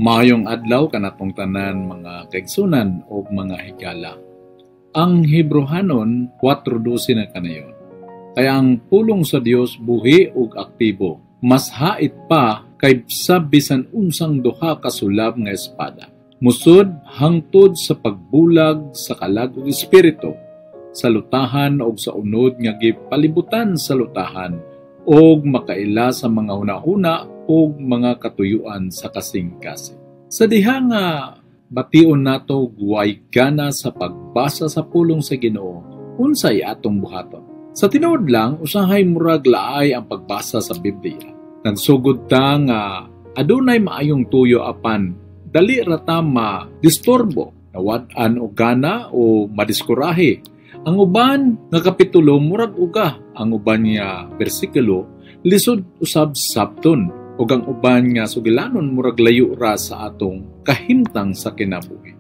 Maayong adlaw kanatong tanan mga kaigsunan o mga higala. Ang Hebrehanon 4:12 na kanayon. Kaya ang pulong sa Dios buhi ug aktibo, mas hait pa kay bisan unsang duha ka sulab nga espada. Musod hangtod sa pagbulag sa kalag ug espiritu, sa lutahan ug sa unod nga gipalibutan sa lutahan, og makaila sa mga hunahuna ug mga katuyuan sa kasing-kasing. Sa diha nga bation nato guway gana sa pagbasa sa pulong sa Ginoo, unsay atong buhaton. Sa tinuod lang, usahay murag laay ang pagbasa sa Biblia. Nagsugod ta nga adunay maayong tuyo apan dali ra ta ma-disturbo, nawad-an og gana o madiskurahe. Ang uban nga kapitulo murag uga, ang uban nga bersikulo lisod usab sabton, ug ang uban nga sugilanon murag layo ra sa atong kahimtang sa kinabuhi.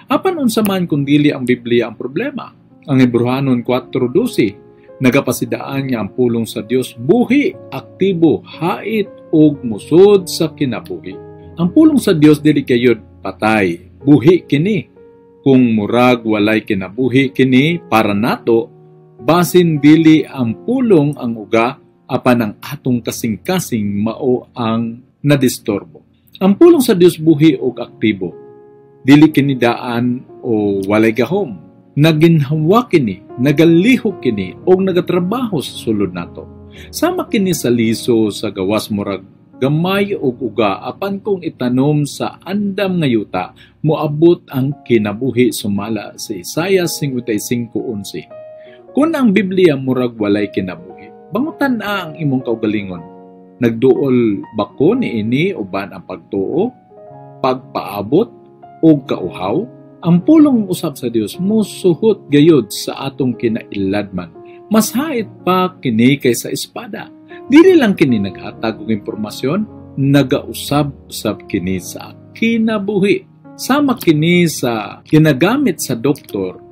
Apan unsa man kun dili ang Biblia ang problema? Ang Hebrehanon 4:12 nagapasidaan nga ang pulong sa Dios buhi, aktibo, hait ug musod sa kinabuhi. Ang pulong sa Dios dili kayod patay, buhi kini. Kung murag walay kinabuhi kini para nato, basin dili ang pulong ang uga, apan ang atong kasing-kasing mao ang nadistorbo. Ang pulong sa Dios buhi ug aktibo. Dili kini daan o walay gahom. Naginhawa kini, nagalihok kini og nagatrabaho sa sulod nato. Sama kini sa liso sa gawas murag gamay ug uga, apan kung itanom sa andam nga yuta, moabot ang kinabuhi sumala sa Isaiah 55:11. Kung ang Biblia murag walay kinabuhi, bangutan na ang imong kaugalingon. Nagduol bako niini uban ang pagtuo, pagpaabot o kauhaw? Ang pulong usab sa Dios musuhot gayud sa atong kinailadman. Mas hait pa kini kaysa espada. Dili lang kini naghatag og impormasyon, nagausab-usab kini sa kinabuhi. Sama kini sa ginagamit sa doktor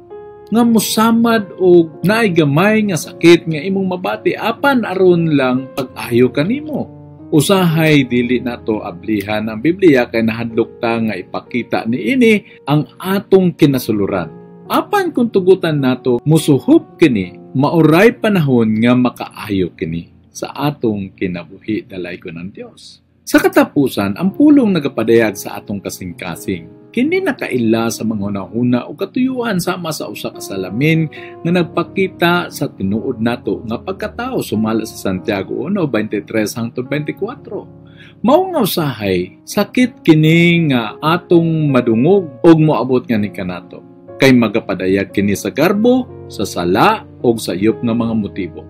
nga musamad og naay gamay nga sakit nga imong mabati apan aron lang pag-ayo kanimo. Usahay dili nato ablihan ang Biblia kay nahadlok ta nga ipakita niini ang atong kinasuluran. Apan kung tugutan nato musuhop kini, mauray panahon nga makaayo kini sa atong kinabuhi dalay ko ng Dios. Sa katapusan, ang pulong nagapadayag sa atong kasing-kasing. Kini nakaila sa mga hunahuna o katuyuan sama sa usa ka salamin nga nagpakita sa tinuod nato nga pagkatao sumala sa Santiago 1:23-24. Mao nga usahay, sakit kini nga atong madungog og moabot nga ni kanato. Kay magapadayag kini sa garbo, sa sala o sa iyop nga mga motibo.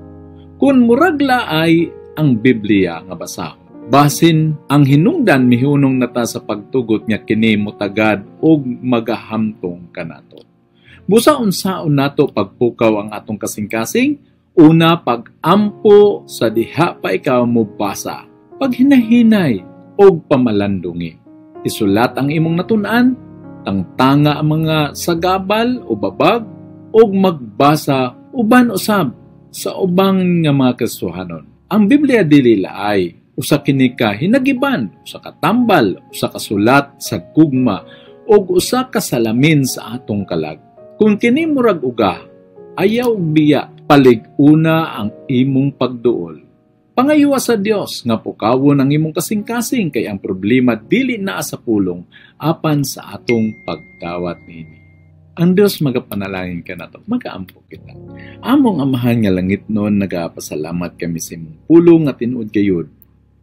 Kung muragla ay ang Biblia nga basahon. Basin ang hinungdan mihunong nata sa pagtugot nga kini mutagad og magahamtong kanato. Busa unsaon nato pagpukaw ang atong kasing-kasing? Una, pag-ampo sa diha pa ikaw mo basa, paghinahinay og pamalandungi. Isulat ang imong natun-an, tangtanga ang mga sagabal o babag og magbasa uban usab sa ubang nga mga kasuhanon. Ang Biblia dili laay, usa kini ka hinagiban, usa ka tambal, usa ka sulat sa gugma, ug usa ka salamin sa atong kalag. Kung kini murag uga, ayaw biya, palig-una ang imong pagduol. Pangayuwa sa Dios nga pukawon ang imong kasing-kasing kay ang problema dili naa sa pulong, apan sa atong pagdawat niini. Ang Diyos magapanalangin ka nato, magaampo kita. Among amahan nga langit noon, nagapasalamat kami sa imong pulong nga tinuod gayud.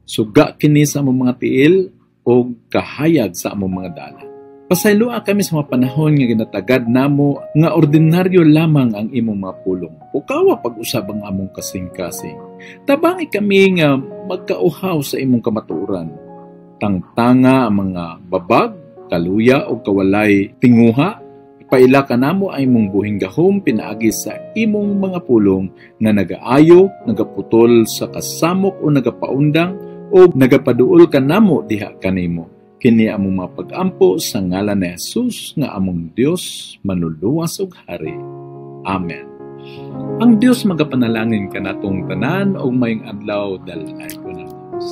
Suga kini sa among mga tiil o kahayag sa among mga dala. Pasaylua kami sa mga panahon nga ginatagad namo nga ordinaryo lamang ang imong mga pulong. Pukawa pag-usab ang among kasing-kasing. Tabangi kami nga magkauhaw sa imong kamatuoran. Tangtanga ang mga babag, kaluya o kawalay tinguha. Paila ka namo ay imong buhing gahom pinaagi sa imong mga pulong nga nagaayo, nagaputol sa kasamok o nagapaundang o nagapaduol ka namo diha kanimo. Kini among mga pag-ampo sa ngalan ni Jesus nga among Dios manuluwas ug hari. Amen. Ang Dios magapanalangin kanatong tanan og mayong adlaw dalay ko na Dios.